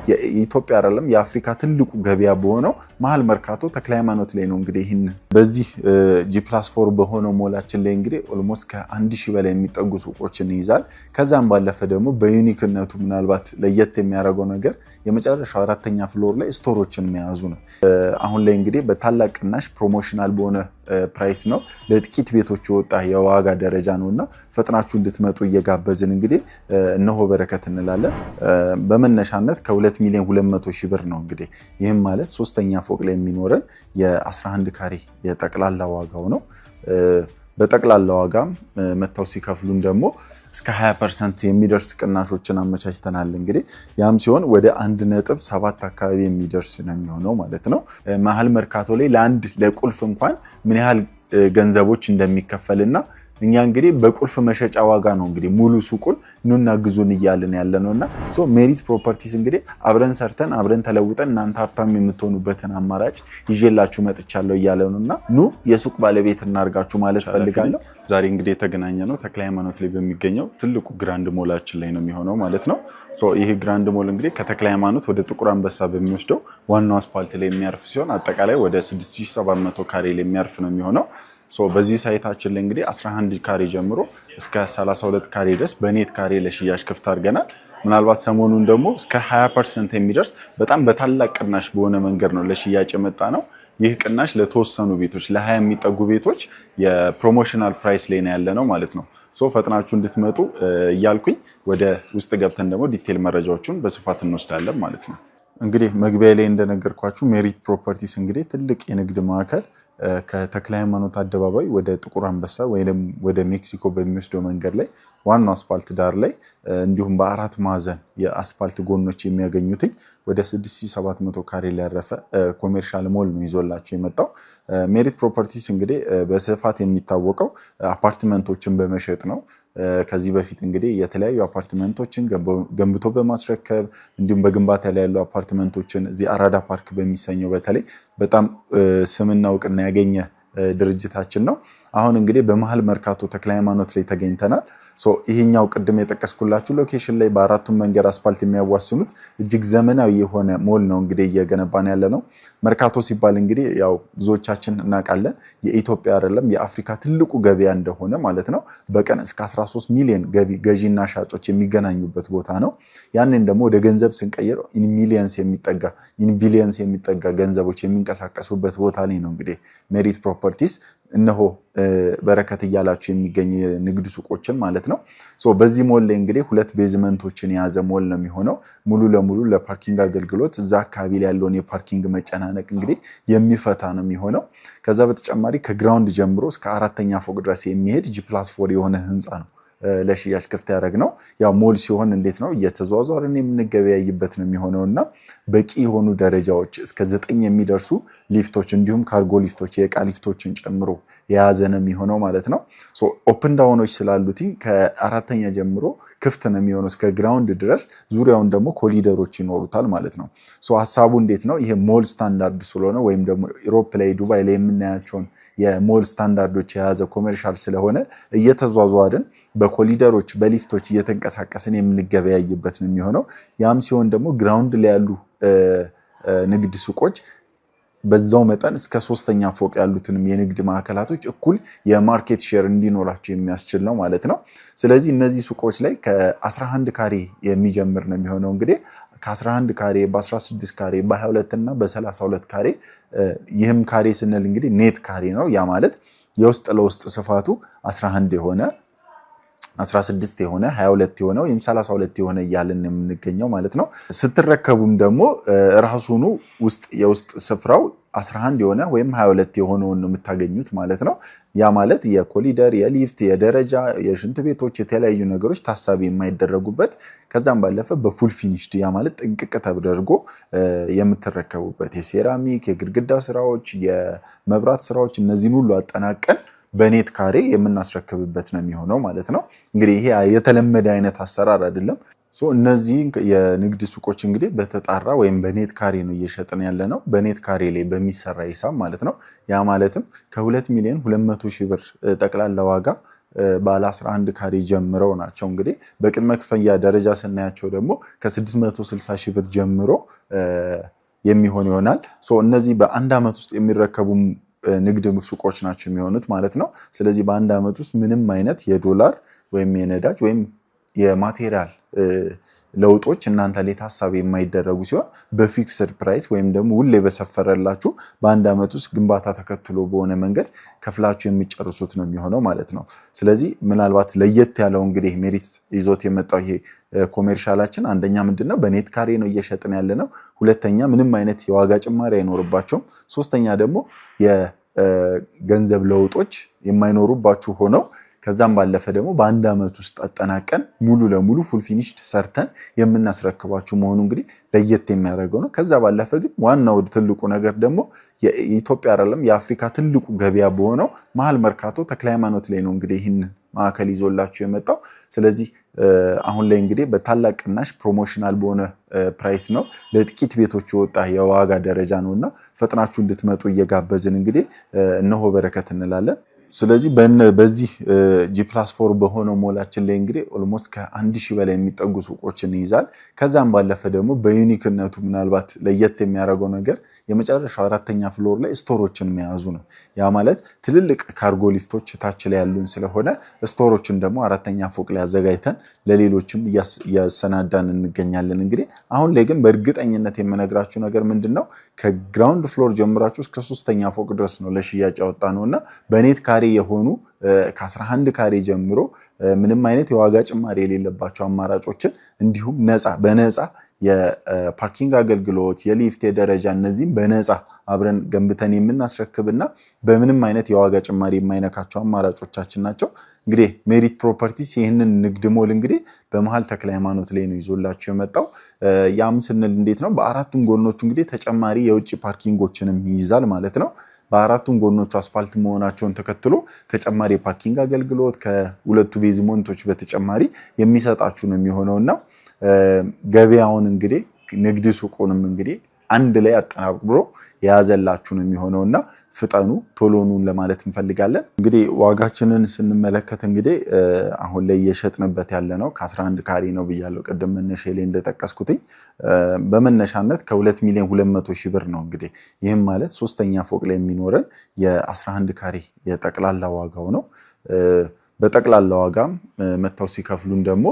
የኢትዮጵያ አይደለም የአፍሪካ ትልቁ ገበያ በሆነው መሃል መርካቶ ተክለ ሃይማኖት ላይ ነው እንግዲህ ይሄን በዚህ G+4 በሆነው ሞላችን ላይ እንግዲህ ኦልሞስት ከ1000 በላይ የሚጠጉ ሱቆችን ይይዛል። ከዛም ባለፈ ደግሞ በዩኒክነቱ ምናልባት ለየት የሚያደርገው ነገር የመጨረሻው አራተኛ ፍሎር ላይ ስቶሮችን መያዙ ነው። አሁን ላይ እንግዲህ በታላቅ ቅናሽ ፕሮሞሽናል በሆነ ፕራይስ ነው ለጥቂት ቤቶች የወጣ የዋጋ ደረጃ ነውና ፈጥናችሁ እንድትመጡ እየጋበዝን እንግዲህ እነሆ በረከት እንላለን። በመነሻነት ከ2 ሚሊዮን 200 ሺህ ብር ነው እንግዲህ ይህም ማለት ሶስተኛ ፎቅ ላይ የሚኖረን የ11 ካሬ የጠቅላላ ዋጋው ነው። በጠቅላላ ዋጋም መተው ሲከፍሉን ደግሞ እስከ 20% የሚደርስ ቅናሾችን አመቻችተናል። እንግዲህ ያም ሲሆን ወደ 1.7 አካባቢ የሚደርስ ነው የሚሆነው ማለት ነው። መሃል መርካቶ ላይ ለቁልፍ እንኳን ምን ያህል ገንዘቦች እንደሚከፈልና እኛ እንግዲህ በቁልፍ መሸጫ ዋጋ ነው እንግዲህ ሙሉ ሱቁን ኑና ግዙን እያልን ያለነውና ሜሪት ፕሮፐርቲስ እንግዲህ አብረን ሰርተን አብረን ተለውጠን እናንተ ሀብታም የምትሆኑበትን አማራጭ ይዤላችሁ መጥቻለሁ እያለነውና ኑ የሱቅ ባለቤት እናርጋችሁ ማለት ፈልጋለሁ። ዛሬ እንግዲህ የተገናኘነው ተክለ ሃይማኖት ላይ በሚገኘው ትልቁ ግራንድ ሞላችን ላይ ነው የሚሆነው ማለት ነው። ይሄ ግራንድ ሞል እንግዲህ ከተክለ ሃይማኖት ወደ ጥቁር አንበሳ በሚወስደው ዋናው አስፓልት ላይ የሚያርፍ ሲሆን አጠቃላይ ወደ 6700 ካሬ ላይ የሚያርፍ ነው የሚሆነው። በዚህ ሳይታችን ላይ እንግዲህ 11 ካሬ ጀምሮ እስከ 32 ካሬ ድረስ በኔት ካሬ ለሽያጭ ክፍት አድርገናል። ምናልባት ሰሞኑን ደግሞ እስከ 20% የሚደርስ በጣም በታላቅ ቅናሽ በሆነ መንገድ ነው ለሽያጭ የመጣ ነው። ይህ ቅናሽ ለተወሰኑ ቤቶች ለ20 የሚጠጉ ቤቶች የፕሮሞሽናል ፕራይስ ላይ ነው ያለ ነው ማለት ነው። ፈጥናችሁ እንድትመጡ እያልኩኝ ወደ ውስጥ ገብተን ደግሞ ዲቴል መረጃዎችን በስፋት እንወስዳለን ማለት ነው። እንግዲህ መግቢያ ላይ እንደነገርኳችሁ ሜሪት ፕሮፐርቲስ እንግዲህ ትልቅ የንግድ ማዕከል ከተክለ ሃይማኖት አደባባይ ወደ ጥቁር አንበሳ ወይም ወደ ሜክሲኮ በሚወስደው መንገድ ላይ ዋናው አስፓልት ዳር ላይ እንዲሁም በአራት ማዕዘን የአስፓልት ጎኖች የሚያገኙትኝ ወደ 6700 ካሬ ላይ ያረፈ ኮሜርሻል ሞል ነው ይዞላቸው የመጣው። ሜሪት ፕሮፐርቲስ እንግዲህ በስፋት የሚታወቀው አፓርትመንቶችን በመሸጥ ነው። ከዚህ በፊት እንግዲህ የተለያዩ አፓርትመንቶችን ገንብቶ በማስረከብ እንዲሁም በግንባታ ላይ ያሉ አፓርትመንቶችን እዚህ አራዳ ፓርክ በሚሰኘው በተለይ በጣም ስምና እውቅና ያገኘ ድርጅታችን ነው። አሁን እንግዲህ በመሃል መርካቶ ተክለ ሃይማኖት ላይ ተገኝተናል። ይሄኛው ቅድም የጠቀስኩላችሁ ሎኬሽን ላይ በአራቱም መንገድ አስፓልት የሚያዋስኑት እጅግ ዘመናዊ የሆነ ሞል ነው እንግዲህ እየገነባን ያለ ነው። መርካቶ ሲባል እንግዲህ ያው ብዙዎቻችን እናውቃለን የኢትዮጵያ አይደለም የአፍሪካ ትልቁ ገበያ እንደሆነ ማለት ነው። በቀን እስከ 13 ሚሊዮን ገዢና ሻጮች የሚገናኙበት ቦታ ነው። ያንን ደግሞ ወደ ገንዘብ ስንቀይር ቢሊየንስ የሚጠጋ ገንዘቦች የሚንቀሳቀሱበት ቦታ ላይ ነው እንግዲህ ሜሪት ፕሮፐርቲስ እነሆ በረከት እያላችሁ የሚገኝ ንግድ ሱቆችን ማለት ነው። በዚህ ሞል ላይ እንግዲህ 2 ቤዝመንቶችን የያዘ ሞል ነው የሚሆነው። ሙሉ ለሙሉ ለፓርኪንግ አገልግሎት እዛ አካባቢ ላይ ያለውን የፓርኪንግ መጨናነቅ እንግዲህ የሚፈታ ነው የሚሆነው። ከዛ በተጨማሪ ከግራውንድ ጀምሮ እስከ 4ኛ ፎቅ ድረስ የሚሄድ G+4 የሆነ ህንፃ ነው ለሽያጭ ክፍት ያደረግነው። ያው ሞል ሲሆን እንዴት ነው እየተዟዟርን የምንገበያይበት ነው የሚሆነውና በቂ የሆኑ ደረጃዎች እስከ 9 የሚደርሱ ሊፍቶች እንዲሁም ካርጎ ሊፍቶች የዕቃ ሊፍቶችን ጨምሮ የያዘ ነው የሚሆነው ማለት ነው። ኦፕን ዳውኖች ስላሉት ከ4ኛ ጀምሮ ክፍት ነው የሚሆነው እስከ ግራውንድ ድረስ። ዙሪያውን ደግሞ ኮሊደሮች ይኖሩታል ማለት ነው። ሐሳቡ እንዴት ነው ይሄ ሞል ስታንዳርድ ስለሆነ ወይም ደግሞ ዩሮፕ ላይ ዱባይ ላይ የምናያቸውን የሞል ስታንዳርዶች የያዘ ኮሜርሻል ስለሆነ እየተዟዟርን በኮሊደሮች በሊፍቶች እየተንቀሳቀስን የምንገበያይበት ነው የሚሆነው። ያም ሲሆን ደግሞ ግራውንድ ላይ ያሉ ንግድ ሱቆች በዛው መጠን እስከ 3ኛ ፎቅ ያሉትንም የንግድ ማዕከላቶች እኩል የማርኬት ሼር እንዲኖራቸው የሚያስችል ነው ማለት ነው። ስለዚህ እነዚህ ሱቆች ላይ ከ11 ካሬ የሚጀምር ነው የሚሆነው እንግዲህ ከ11 ካሬ በ16 ካሬ በ22 እና በ32 ካሬ ይህም ካሬ ስንል እንግዲህ ኔት ካሬ ነው። ያ ማለት የውስጥ ለውስጥ ስፋቱ 11 የሆነ 16 የሆነ 22 የሆነ ወይም 32 የሆነ እያልን የምንገኘው ማለት ነው። ስትረከቡም ደግሞ ራሱኑ የውስጥ ስፍራው 11 የሆነ ወይም 22 የሆነውን ነው የምታገኙት ማለት ነው። ያ ማለት የኮሊደር የሊፍት የደረጃ የሽንት ቤቶች የተለያዩ ነገሮች ታሳቢ የማይደረጉበት ከዛም ባለፈ በፉል ፊኒሽድ ያ ማለት ጥንቅቅ ተደርጎ የምትረከቡበት የሴራሚክ የግድግዳ ስራዎች የመብራት ስራዎች እነዚህን ሁሉ አጠናቀን በኔት ካሬ የምናስረክብበት ነው የሚሆነው ማለት ነው። እንግዲህ ይሄ የተለመደ አይነት አሰራር አይደለም። እነዚህ የንግድ ሱቆች እንግዲህ በተጣራ ወይም በኔት ካሬ ነው እየሸጥን ያለ ነው። በኔት ካሬ ላይ በሚሰራ ሂሳብ ማለት ነው። ያ ማለትም ከ2 ሚሊዮን 200 ሺህ ብር ጠቅላላ ዋጋ ባለ 11 ካሬ ጀምረው ናቸው። እንግዲህ በቅድመ ክፍያ ደረጃ ስናያቸው ደግሞ ከ660 ሺህ ብር ጀምሮ የሚሆን ይሆናል። እነዚህ በአንድ ዓመት ውስጥ የሚረከቡ ንግድ ሱቆች ናቸው የሚሆኑት ማለት ነው። ስለዚህ በአንድ ዓመት ውስጥ ምንም አይነት የዶላር ወይም የነዳጅ ወይም የማቴሪያል ለውጦች እናንተ ላይ ታሳቢ የማይደረጉ ሲሆን በፊክስድ ፕራይስ ወይም ደግሞ ሁሌ በሰፈረላችሁ በአንድ ዓመት ውስጥ ግንባታ ተከትሎ በሆነ መንገድ ከፍላችሁ የሚጨርሱት ነው የሚሆነው ማለት ነው። ስለዚህ ምናልባት ለየት ያለው እንግዲህ ሜሪት ይዞት የመጣው ይሄ ኮሜርሻላችን አንደኛ ምንድነው በኔት ካሬ ነው እየሸጥን ያለነው። ሁለተኛ ምንም አይነት የዋጋ ጭማሪ አይኖርባቸውም። ሶስተኛ ደግሞ የገንዘብ ለውጦች የማይኖሩባችሁ ሆነው ከዛም ባለፈ ደግሞ በአንድ ዓመት ውስጥ አጠናቀን ሙሉ ለሙሉ ፉል ፊኒሽድ ሰርተን የምናስረክባችሁ መሆኑ እንግዲህ ለየት የሚያደርገው ነው። ከዛ ባለፈ ግን ዋናው ትልቁ ነገር ደግሞ የኢትዮጵያ አይደለም የአፍሪካ ትልቁ ገበያ በሆነው መሀል መርካቶ ተክለ ሃይማኖት ላይ ነው እንግዲህ ይህን ማዕከል ይዞላችሁ የመጣው። ስለዚህ አሁን ላይ እንግዲህ በታላቅ ቅናሽ ፕሮሞሽናል በሆነ ፕራይስ ነው ለጥቂት ቤቶች የወጣ የዋጋ ደረጃ ነውና ፈጥናችሁ እንድትመጡ እየጋበዝን እንግዲህ እነሆ በረከት እንላለን። ስለዚህ በዚህ G+4 በሆነው ሞላችን ላይ እንግዲህ ኦልሞስት ከ1000 በላይ የሚጠጉ ሱቆችን ይይዛል። ከዛም ባለፈ ደግሞ በዩኒክነቱ ምናልባት ለየት የሚያደርገው ነገር የመጨረሻው አራተኛ ፍሎር ላይ ስቶሮችን መያዙ ነው። ያ ማለት ትልልቅ ካርጎ ሊፍቶች ታች ላይ ያሉን ስለሆነ ስቶሮችን ደግሞ አራተኛ ፎቅ ላይ አዘጋጅተን ለሌሎችም እያሰናዳን እንገኛለን። እንግዲህ አሁን ላይ ግን በእርግጠኝነት የምነግራችሁ ነገር ምንድነው ከግራውንድ ፍሎር ጀምራችሁ እስከ 3ኛ ፎቅ ድረስ ነው ለሽያጭ ያወጣ ነውና በኔት ካሬ የሆኑ ከ11 ካሬ ጀምሮ ምንም አይነት የዋጋ ጭማሪ የሌለባቸው አማራጮችን እንዲሁም በነፃ የፓርኪንግ አገልግሎት የሊፍት የደረጃ እነዚህም በነፃ አብረን ገንብተን የምናስረክብና በምንም አይነት የዋጋ ጭማሪ የማይነካቸው አማራጮቻችን ናቸው። እንግዲህ ሜሪት ፕሮፐርቲስ ይህንን ንግድ ሞል እንግዲህ በመሃል ተክለ ሃይማኖት ላይ ነው ይዞላችሁ የመጣው። ያም ስንል እንዴት ነው በአራቱም ጎኖቹ እንግዲህ ተጨማሪ የውጭ ፓርኪንጎችንም ይይዛል ማለት ነው። በአራቱም ጎኖቹ አስፋልት መሆናቸውን ተከትሎ ተጨማሪ የፓርኪንግ አገልግሎት ከሁለቱ ቤዝመንቶች በተጨማሪ የሚሰጣችሁ ነው የሚሆነውና ገበያውን እንግዲህ ንግድ ሱቁንም እንግዲህ አንድ ላይ አጠናቅሮ የያዘላችሁ ነው የሚሆነውና ፍጠኑ ቶሎኑን ለማለት እንፈልጋለን። እንግዲህ ዋጋችንን ስንመለከት እንግዲህ አሁን ላይ እየሸጥንበት ያለ ነው ከ11 ካሬ ነው ብያለሁ ቅድም መነሻ ላይ እንደጠቀስኩትኝ በመነሻነት ከ2 ሚሊዮን 200 ሺህ ብር ነው። እንግዲህ ይህም ማለት 3ኛ ፎቅ ላይ የሚኖረን የ11 ካሬ የጠቅላላ ዋጋው ነው። በጠቅላላ ዋጋም መተው ሲከፍሉን ደግሞ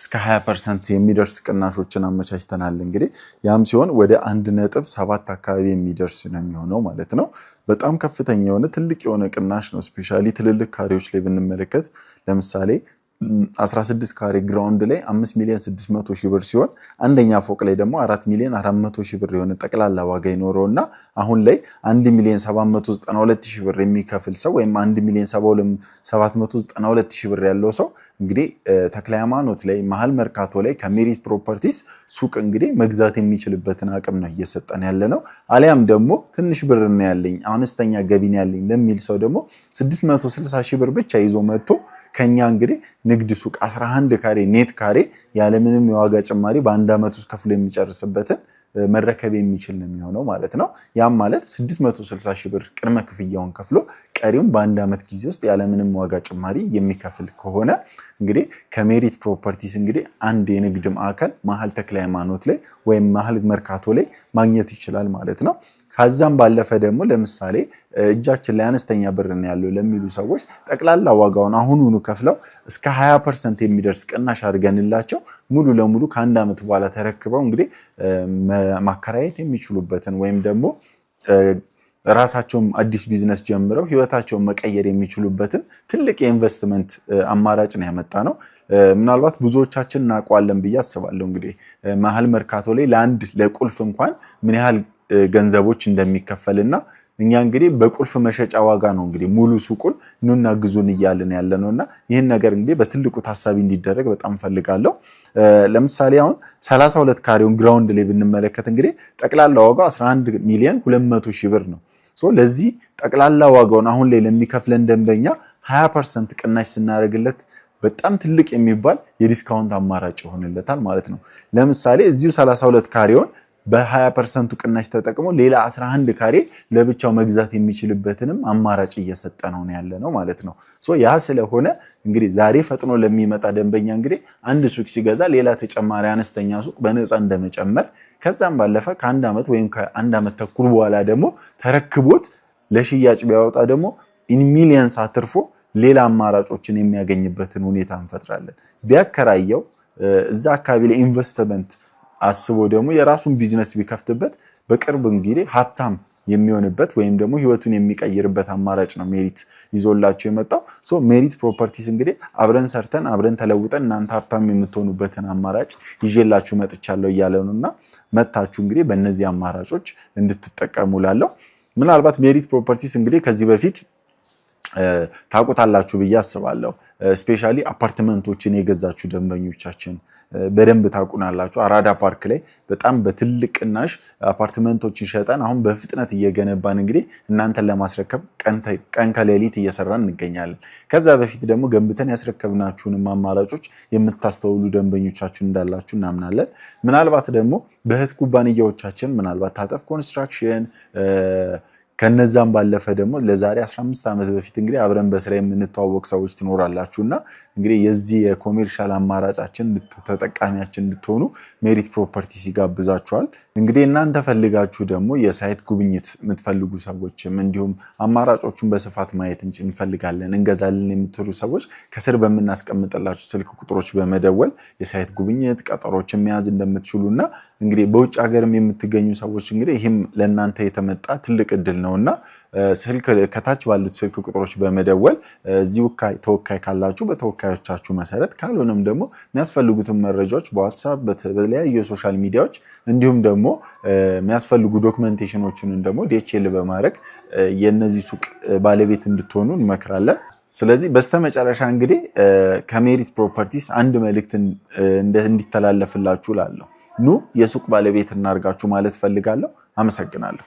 እስከ 20% የሚደርስ ቅናሾችን አመቻችተናል። እንግዲህ ያም ሲሆን ወደ 1.7 አካባቢ የሚደርስ ነው የሚሆነው ማለት ነው። በጣም ከፍተኛ የሆነ ትልቅ የሆነ ቅናሽ ነው። ስፔሻሊ ትልልቅ ካሬዎች ላይ ብንመለከት ለምሳሌ 16 ካሬ ግራውንድ ላይ 5 ሚሊዮን 600 ሺህ ብር ሲሆን አንደኛ ፎቅ ላይ ደግሞ 4 ሚሊዮን 400 ሺህ ብር የሆነ ጠቅላላ ዋጋ ይኖረውና አሁን ላይ 1 ሚሊዮን 792 ሺህ ብር የሚከፍል ሰው ወይም 1 ሚሊዮን 792 ሺህ ብር ያለው ሰው እንግዲህ ተክለ ሃይማኖት ላይ መሃል መርካቶ ላይ ከሜሪት ፕሮፐርቲስ ሱቅ እንግዲህ መግዛት የሚችልበትን አቅም ነው እየሰጠን ያለ ነው። አሊያም ደግሞ ትንሽ ብር ነው ያለኝ አነስተኛ ገቢ ነው ያለኝ ለሚል ሰው ደግሞ 660 ሺህ ብር ብቻ ይዞ መጥቶ ከኛ እንግዲህ ንግድ ሱቅ 11 ካሬ ኔት ካሬ ያለምንም የዋጋ ጭማሪ በአንድ ዓመት ውስጥ ከፍሎ የሚጨርስበትን መረከብ የሚችል ነው የሚሆነው ማለት ነው። ያም ማለት 660 ሺህ ብር ቅድመ ክፍያውን ከፍሎ ቀሪውን በአንድ ዓመት ጊዜ ውስጥ ያለምንም ዋጋ ጭማሪ የሚከፍል ከሆነ እንግዲህ ከሜሪት ፕሮፐርቲስ እንግዲህ አንድ የንግድ ማዕከል መሃል ተክለ ሃይማኖት ላይ ወይም መሃል መርካቶ ላይ ማግኘት ይችላል ማለት ነው። ከዛም ባለፈ ደግሞ ለምሳሌ እጃችን ላይ አነስተኛ ብር ነው ያለው ለሚሉ ሰዎች ጠቅላላ ዋጋውን አሁኑኑ ከፍለው እስከ 20% የሚደርስ ቅናሽ አድርገንላቸው ሙሉ ለሙሉ ከአንድ ዓመት በኋላ ተረክበው እንግዲህ ማከራየት የሚችሉበትን ወይም ደግሞ ራሳቸውም አዲስ ቢዝነስ ጀምረው ህይወታቸውን መቀየር የሚችሉበትን ትልቅ የኢንቨስትመንት አማራጭ ነው ያመጣ ነው። ምናልባት ብዙዎቻችን እናውቀዋለን ብዬ አስባለሁ። እንግዲህ መሃል መርካቶ ላይ ለቁልፍ እንኳን ምን ያህል ገንዘቦች እንደሚከፈልና እኛ እንግዲህ በቁልፍ መሸጫ ዋጋ ነው እንግዲህ ሙሉ ሱቁን ኑና ግዙን እያልን ያለነውና ይህን ነገር እንግዲህ በትልቁ ታሳቢ እንዲደረግ በጣም ፈልጋለሁ። ለምሳሌ አሁን 32 ካሬውን ግራውንድ ላይ ብንመለከት እንግዲህ ጠቅላላ ዋጋው 11 ሚሊዮን 200 ሺህ ብር ነው። ለዚህ ጠቅላላ ዋጋውን አሁን ላይ ለሚከፍለን ደንበኛ 20% ቅናሽ ስናደርግለት በጣም ትልቅ የሚባል የዲስካውንት አማራጭ ይሆንለታል ማለት ነው። ለምሳሌ እዚሁ 32 ካሬውን በ20% ቅናሽ ተጠቅሞ ሌላ 11 ካሬ ለብቻው መግዛት የሚችልበትንም አማራጭ እየሰጠ ነው ያለ ነው ማለት ነው። ያ ስለሆነ እንግዲህ ዛሬ ፈጥኖ ለሚመጣ ደንበኛ እንግዲህ አንድ ሱቅ ሲገዛ ሌላ ተጨማሪ አነስተኛ ሱቅ በነፃ እንደመጨመር ከዛም ባለፈ ከአንድ ዓመት ወይም ከአንድ ዓመት ተኩል በኋላ ደግሞ ተረክቦት ለሽያጭ ቢያወጣ ደግሞ ኢን ሚሊየንስ አትርፎ ሌላ አማራጮችን የሚያገኝበትን ሁኔታ እንፈጥራለን። ቢያከራየው እዛ አካባቢ ላይ ኢንቨስትመንት አስቦ ደግሞ የራሱን ቢዝነስ ቢከፍትበት በቅርብ እንግዲህ ሀብታም የሚሆንበት ወይም ደግሞ ህይወቱን የሚቀይርበት አማራጭ ነው ሜሪት ይዞላችሁ የመጣው። ሜሪት ፕሮፐርቲስ እንግዲህ አብረን ሰርተን አብረን ተለውጠን እናንተ ሀብታም የምትሆኑበትን አማራጭ ይዤላችሁ መጥቻለሁ እያለ ነውና መታችሁ እንግዲህ በእነዚህ አማራጮች እንድትጠቀሙ ላለው። ምናልባት ሜሪት ፕሮፐርቲስ እንግዲህ ከዚህ በፊት ታውቁታላችሁ ብዬ አስባለሁ። ስፔሻሊ አፓርትመንቶችን የገዛችሁ ደንበኞቻችን በደንብ ታውቁናላችሁ። አራዳ ፓርክ ላይ በጣም በትልቅ ቅናሽ አፓርትመንቶችን ሸጠን አሁን በፍጥነት እየገነባን እንግዲህ እናንተን ለማስረከብ ቀን ከሌሊት እየሰራን እንገኛለን። ከዛ በፊት ደግሞ ገንብተን ያስረከብናችሁንም አማራጮች የምታስተውሉ ደንበኞቻችን እንዳላችሁ እናምናለን። ምናልባት ደግሞ በእህት ኩባንያዎቻችን ምናልባት ታጠፍ ኮንስትራክሽን ከነዛም ባለፈ ደግሞ ለዛሬ 15 ዓመት በፊት እንግዲህ አብረን በስራ የምንተዋወቅ ሰዎች ትኖራላችሁና እንግዲህ የዚህ የኮሜርሻል አማራጫችን ተጠቃሚያችን እንድትሆኑ ሜሪት ፕሮፐርቲስ ይጋብዛችኋል። እንግዲህ እናንተ ፈልጋችሁ ደግሞ የሳይት ጉብኝት የምትፈልጉ ሰዎችም እንዲሁም አማራጮቹን በስፋት ማየት እንፈልጋለን እንገዛለን የምትሉ ሰዎች ከስር በምናስቀምጥላችሁ ስልክ ቁጥሮች በመደወል የሳይት ጉብኝት ቀጠሮችን መያዝ እንደምትችሉና እንግዲህ በውጭ ሀገርም የምትገኙ ሰዎች እንግዲህ ይህም ለእናንተ የተመጣ ትልቅ እድል ነውና ስልክ ከታች ባሉት ስልክ ቁጥሮች በመደወል እዚሁ ተወካይ ካላችሁ በተወካዮቻችሁ መሰረት ካልሆነም ደግሞ የሚያስፈልጉትን መረጃዎች በዋትስአፕ በተለያዩ የሶሻል ሚዲያዎች እንዲሁም ደግሞ የሚያስፈልጉ ዶክመንቴሽኖችን ደግሞ ዲኤችኤል በማድረግ የነዚህ ሱቅ ባለቤት እንድትሆኑ እንመክራለን። ስለዚህ በስተመጨረሻ እንግዲህ ከሜሪት ፕሮፐርቲስ አንድ መልእክት እንዲተላለፍላችሁ ላለሁ ኑ የሱቅ ባለቤት እናርጋችሁ ማለት ፈልጋለሁ። አመሰግናለሁ።